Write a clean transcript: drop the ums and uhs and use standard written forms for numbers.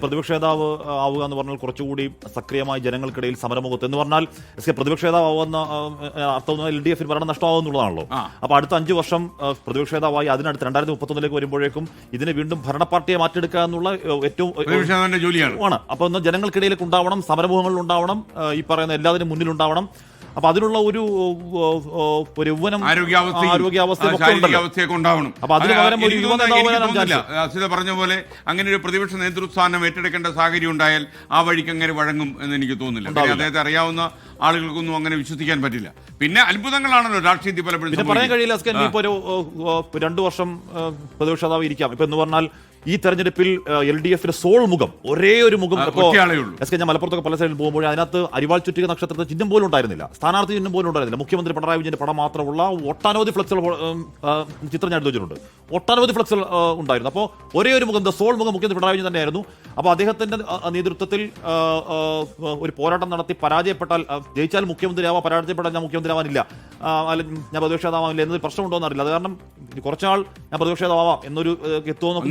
പ്രതിപക്ഷ നേതാവ് ആവുക എന്ന് പറഞ്ഞാൽ കുറച്ചുകൂടി സക്രിയമായി ജനങ്ങൾക്കിടയിൽ സമരമുഖത്ത് എന്ന് പറഞ്ഞാൽ പ്രതിപക്ഷ നേതാവ് ആവുന്ന അർത്ഥം LDF ഭരണം നഷ്ടമാവുന്നുള്ളതാണല്ലോ. അപ്പൊ അടുത്ത 5 വർഷം പ്രതിപക്ഷ നേതാവായി അതിനടുത്ത് 2031 വരുമ്പോഴേക്കും ഇതിനെ വീണ്ടും ഭരണ പാർട്ടിയെ മാറ്റിയെടുക്കുക എന്നുള്ള ഏറ്റവും ജോലിയാണ്. അപ്പൊ ഒന്ന് ജനങ്ങൾക്കിടയിലേക്ക് ഉണ്ടാവണം, സമരമുഖങ്ങളിൽ ഉണ്ടാവണം, ഈ പറയുന്ന എല്ലാത്തിനും മുന്നിലുണ്ടാവണം. അപ്പൊ അതിനുള്ള ഒരു യൗവനം ആരോഗ്യാവസ്ഥയൊക്കെ ഉണ്ടാവണം. അപ്പൊ അതിന് പകരം ഒരു യുവ നേതാവ് പറഞ്ഞ പോലെ അങ്ങനെ ഒരു പ്രതിപക്ഷ നേതൃസ്ഥാനം ഏറ്റെടുക്കേണ്ട സാഹചര്യം ഉണ്ടായാൽ ആ വഴിക്ക് അങ്ങനെ വഴങ്ങും എന്ന് എനിക്ക് തോന്നുന്നില്ല. അദ്ദേഹത്തെ അറിയാവുന്ന ആളുകൾക്കൊന്നും അങ്ങനെ വിശ്വസിക്കാൻ പറ്റില്ല. പിന്നെ അത്ഭുതങ്ങളാണല്ലോ രാഷ്ട്രീയത്തിൽ പലപ്പോഴും പറയാൻ കഴിയില്ല. ഇപ്പൊ ഒരു 2 വർഷം പ്രതിപക്ഷ നേതാവ് ഇരിക്കാം. ഇപ്പൊ എന്ന് പറഞ്ഞാൽ ഈ തെരഞ്ഞെടുപ്പിൽ LDF സോൾ മുഖം, ഒരേ ഒരു മുഖം. ഞാൻ മലപ്പുറത്തൊക്കെ പല സൈഡിൽ പോകുമ്പോൾ അതിനകത്ത് അരിവാൾ ചുറ്റിക നക്ഷത്രത്തിൽ ചിഹ്നം പോലും ഉണ്ടായിരുന്നില്ല, സ്ഥാനാർത്ഥി ചിഹ്നം പോലും ഉണ്ടായിരുന്നില്ല. മുഖ്യമന്ത്രി പിണറായി വിജയന്റെ പടം മാത്രമുള്ള ഒട്ടനവധി ഫ്ലക്സുകൾ ചിത്രം ഞാൻ എടുത്തിട്ടുണ്ട്. ഒട്ടനവധി ഫ്ലക്സുകൾ ഉണ്ടായിരുന്നു. അപ്പോൾ ഒരേ ഒരു മുഖം, സോൾ മുഖം മുഖ്യമന്ത്രി പിണറായി വിജയൻ തന്നെയായിരുന്നു. അപ്പോൾ അദ്ദേഹത്തിന്റെ നേതൃത്വത്തിൽ ഒരു പോരാട്ടം നടത്തി പരാജയപ്പെട്ടാൽ, ജയിച്ചാൽ മുഖ്യമന്ത്രിയാവാം, പരാജയപ്പെട്ടാൽ ഞാൻ മുഖ്യമന്ത്രിയാവാനില്ല, അല്ലെങ്കിൽ ഞാൻ പ്രതിപക്ഷ നേതാവാനില്ല എന്നൊരു പ്രശ്നമുണ്ടോ എന്നറിയില്ല. അത് കാരണം കുറച്ചാൾ ഞാൻ പ്രതിപക്ഷ നേതാവാം എന്നൊരു എത്തുമെന്ന്